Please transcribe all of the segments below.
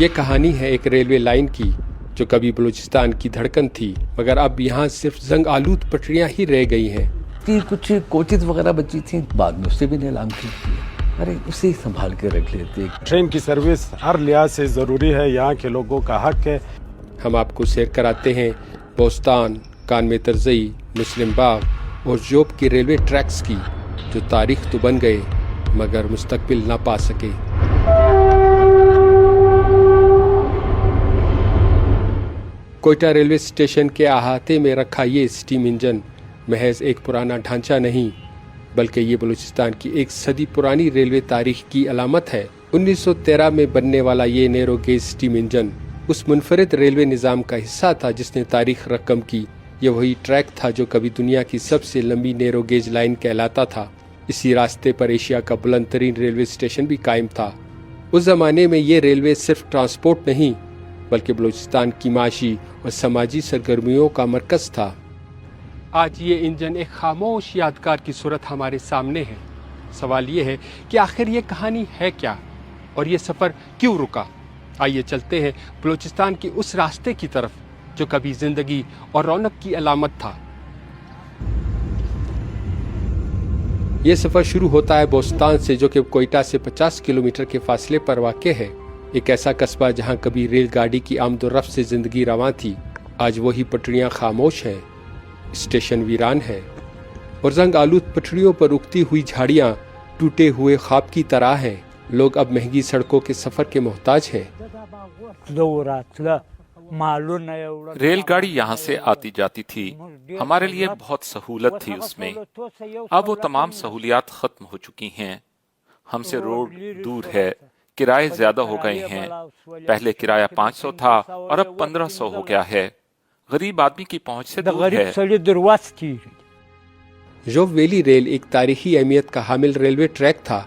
یہ کہانی ہے ایک ریلوے لائن کی جو کبھی بلوچستان کی دھڑکن تھی، مگر اب یہاں صرف زنگ آلود پٹریاں ہی رہ گئی ہیں۔ کچھ کوچز وغیرہ بچی تھیں، بعد میں اسے بھی نیلام کی، ارے اسے سنبھال کے رکھ لیتے۔ ٹرین کی سروس ہر لحاظ سے ضروری ہے، یہاں کے لوگوں کا حق ہے۔ ہم آپ کو سیر کراتے ہیں بوستان، کان میں ترزئی، مسلم باغ اور جوب کے ریلوے ٹریکس کی، جو تاریخ تو بن گئے مگر مستقبل نہ پا سکے۔ کوئٹہ ریلوے اسٹیشن کے احاطے میں رکھا یہ اسٹیم انجن محض ایک پرانا ڈھانچہ نہیں، بلکہ یہ بلوچستان کی ایک صدی پرانی ریلوے تاریخ کی علامت ہے۔ 1913 میں بننے والا یہ نیرو گیج اسٹیم انجن اس منفرد ریلوے نظام کا حصہ تھا جس نے تاریخ رقم کی۔ یہ وہی ٹریک تھا جو کبھی دنیا کی سب سے لمبی نیرو گیج لائن کہلاتا تھا۔ اسی راستے پر ایشیا کا بلند ترین ریلوے اسٹیشن بھی قائم تھا۔ اس زمانے میں یہ ریلوے صرف ٹرانسپورٹ نہیں بلکہ بلوچستان کی معاشی اور سماجی سرگرمیوں کا مرکز تھا۔ آج یہ انجن ایک خاموش یادگار کی صورت ہمارے سامنے ہے۔ سوال یہ ہے کہ آخر یہ کہانی ہے کیا اور یہ سفر کیوں رکا؟ آئیے چلتے ہیں بلوچستان کے اس راستے کی طرف جو کبھی زندگی اور رونق کی علامت تھا۔ یہ سفر شروع ہوتا ہے بوستان سے، جو کہ کوئٹہ سے 50 کلومیٹر کے فاصلے پر واقع ہے۔ ایک ایسا قصبہ جہاں کبھی ریل گاڑی کی آمد و رفت سے زندگی رواں تھی، آج وہی پٹریاں خاموش ہیں، اسٹیشن ویران ہے اور زنگ آلود پٹریوں پر اگتی ہوئی جھاڑیاں ٹوٹے ہوئے خواب کی طرح ہیں۔ لوگ اب مہنگی سڑکوں کے سفر کے محتاج ہیں۔ ریل گاڑی یہاں سے آتی جاتی تھی، ہمارے لیے بہت سہولت تھی اس میں۔ اب وہ تمام سہولیات ختم ہو چکی ہیں، ہم سے روڈ دور ہے، کرائے زیادہ ہو گئے ہیں۔ پہلے کرایہ 500 تھا اور اب 1500 ہو گیا ہے، غریب آدمی کی پہنچ سے دور ہے۔ جوب ویلی ریل ایک تاریخی اہمیت کا حامل ریلوے ٹریک تھا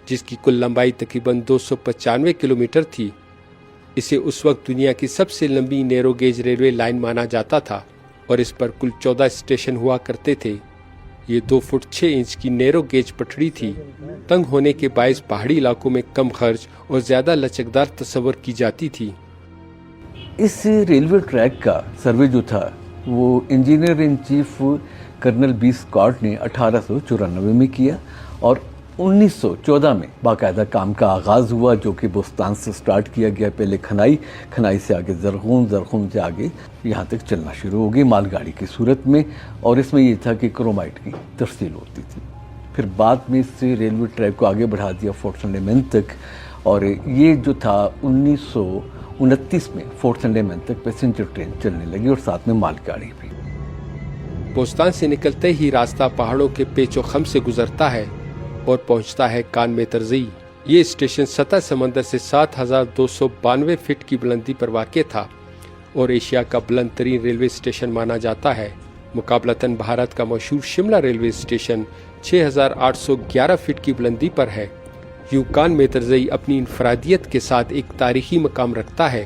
جس کی کل لمبائی تقریباً 295 کلومیٹر تھی۔ اسے اس وقت دنیا کی سب سے لمبی نیرو گیج ریلوے لائن مانا جاتا تھا اور اس پر کل 14 اسٹیشن ہوا کرتے تھے۔ یہ 2 فٹ 6 انچ کی نیرو گیج پٹڑی تھی۔ تنگ ہونے کے باعث پہاڑی علاقوں میں کم خرچ اور زیادہ لچکدار تصور کی جاتی تھی۔ اس ریلوے ٹریک کا سروے جو تھا وہ engineer in chief colonel B Scott نے 1894 میں کیا اور 1914 میں باقاعدہ کام کا آغاز ہوا، جو کہ بوستان سے سٹارٹ کیا گیا۔ پہلے کھنائی سے آگے زرخون سے آگے یہاں تک چلنا شروع ہو گئی مال گاڑی کی صورت میں، اور اس میں یہ تھا کہ کرومائٹ کی ترسیل ہوتی تھی۔ پھر بعد میں اس سے ریلوے ٹریک کو آگے بڑھا دیا فورٹ سنڈے مین تک، اور یہ جو تھا 1929 میں فورٹ سنڈے مین تک پیسنجر ٹرین چلنے لگی اور ساتھ میں مال گاڑی بھی۔ بوستان سے نکلتے ہی راستہ پہاڑوں کے پیچ و خم سے گزرتا ہے اور پہنچتا ہے کان میں ترزئی۔ یہ اسٹیشن سطح سمندر سے 7292 فٹ کی بلندی پر واقع تھا اور ایشیا کا بلند ترین ریلوے اسٹیشن مانا جاتا ہے۔ مقابلتاً بھارت کا مشہور شملہ ریلوے اسٹیشن 6811 فٹ کی بلندی پر ہے۔ یوں کان میں ترزئی اپنی انفرادیت کے ساتھ ایک تاریخی مقام رکھتا ہے۔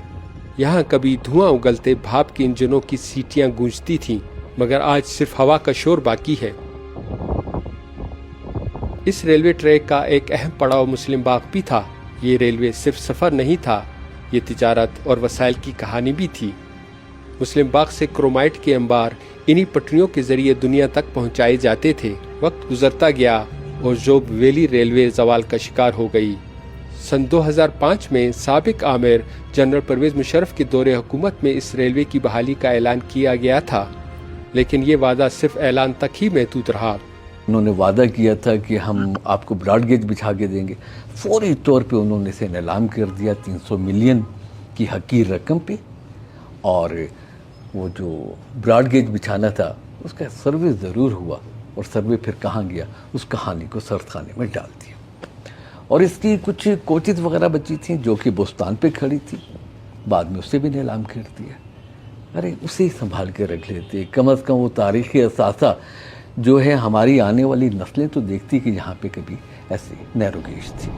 یہاں کبھی دھواں اگلتے بھاپ کے انجنوں کی سیٹیاں گونجتی تھیں، مگر آج صرف ہوا کا شور باقی ہے۔ اس ریلوے ٹریک کا ایک اہم پڑاؤ مسلم باغ بھی تھا۔ یہ ریلوے صرف سفر نہیں تھا، یہ تجارت اور وسائل کی کہانی بھی تھی۔ مسلم باغ سے کرومائٹ کے انبار انہی پٹریوں کے ذریعے دنیا تک پہنچائے جاتے تھے۔ وقت گزرتا گیا اور جوب ویلی ریلوے زوال کا شکار ہو گئی۔ سن 2005 میں سابق آمر جنرل پرویز مشرف کے دور حکومت میں اس ریلوے کی بحالی کا اعلان کیا گیا تھا، لیکن یہ وعدہ صرف اعلان تک ہی محدود رہا۔ انہوں نے وعدہ کیا تھا کہ ہم آپ کو براڈ گیج بچھا کے دیں گے، فوری طور پہ انہوں نے اسے نیلام کر دیا 300 ملین کی حقیر رقم پہ، اور وہ جو براڈ گیج بچھانا تھا اس کا سروے ضرور ہوا، اور سروے پھر کہاں گیا اس کہانی کو سرد خانے میں ڈال دیا۔ اور اس کی کچھ کوچز وغیرہ بچی تھیں جو کہ بوستان پہ کھڑی تھی، بعد میں اسے بھی نیلام کر دیا۔ ارے اسے سنبھال کے رکھ لیتے، کم از کم وہ تاریخی اثاثہ جو ہے ہماری آنے والی نسلیں تو دیکھتی کہ یہاں پہ کبھی ایسی نیرو گیج تھی۔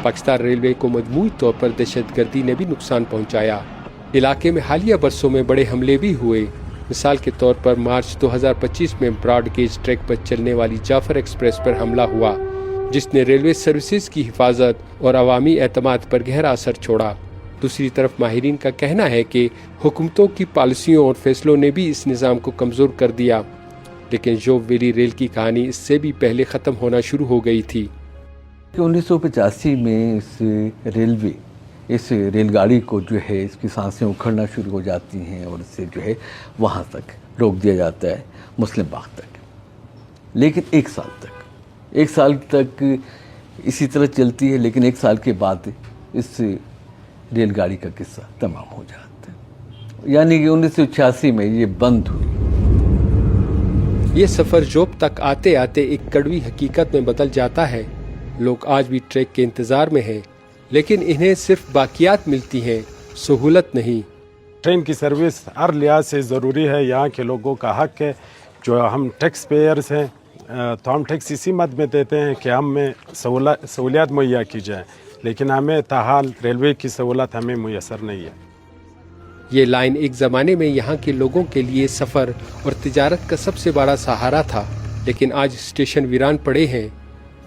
پاکستان ریلوے کو مجموعی طور پر دہشت گردی نے بھی نقصان پہنچایا۔ علاقے میں حالیہ برسوں میں بڑے حملے بھی ہوئے۔ مثال کے طور پر مارچ 2025 میں براڈ گیج ٹریک پر چلنے والی جعفر ایکسپریس پر حملہ ہوا۔ جس نے ریلوے سروسز کی حفاظت اور عوامی اعتماد پر گہرا اثر چھوڑا۔ دوسری طرف ماہرین کا کہنا ہے کہ حکومتوں کی پالیسیوں اور فیصلوں نے بھی اس نظام کو کمزور کر دیا، لیکن جوب ویلی ریل کی کہانی اس سے بھی پہلے ختم ہونا شروع ہو گئی تھی۔ 1985 میں اس ریل گاڑی کو جو ہے اس کی سانسیں اکھڑنا شروع ہو جاتی ہیں اور اسے جو ہے وہاں تک روک دیا جاتا ہے، مسلم باغ تک۔ لیکن ایک سال تک اسی طرح چلتی ہے، لیکن ایک سال کے بعد اس ریل گاڑی کا قصہ تمام ہو جاتا ہے، یعنی کہ 1986 میں یہ بند ہوئی۔ یہ سفر جوب تک آتے آتے ایک کڑوی حقیقت میں بدل جاتا ہے۔ لوگ آج بھی ٹریک کے انتظار میں ہیں، لیکن انہیں صرف باقیات ملتی ہیں، سہولت نہیں۔ ٹرین کی سروس ہر لحاظ سے ضروری ہے، یہاں کے لوگوں کا حق ہے۔ جو ہم ٹیکس پیئرز ہیں تو ہم ٹیکس اسی مد میں دیتے ہیں کہ ہمیں سہولیات مہیا کی جائیں، لیکن ہمیں تاحال ریلوے کی سہولت ہمیں میسر نہیں ہے۔ یہ لائن ایک زمانے میں یہاں کے لوگوں کے لیے سفر اور تجارت کا سب سے بڑا سہارا تھا، لیکن آج اسٹیشن ویران پڑے ہیں،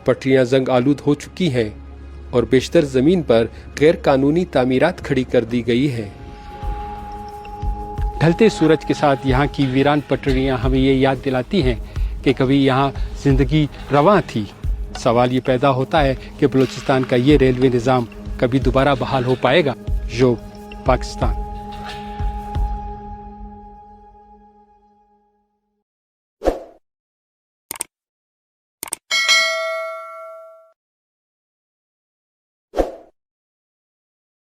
پٹریاں زنگ آلود ہو چکی ہیں اور بیشتر زمین پر غیر قانونی تعمیرات کھڑی کر دی گئی ہیں۔ ڈھلتے سورج کے ساتھ یہاں کی ویران پٹریاں ہمیں یہ یاد دلاتی ہیں کہ کبھی یہاں زندگی رواں تھی۔ سوال یہ پیدا ہوتا ہے کہ بلوچستان کا یہ ریلوے نظام کبھی دوبارہ بحال ہو پائے گا؟ جوب، پاکستان۔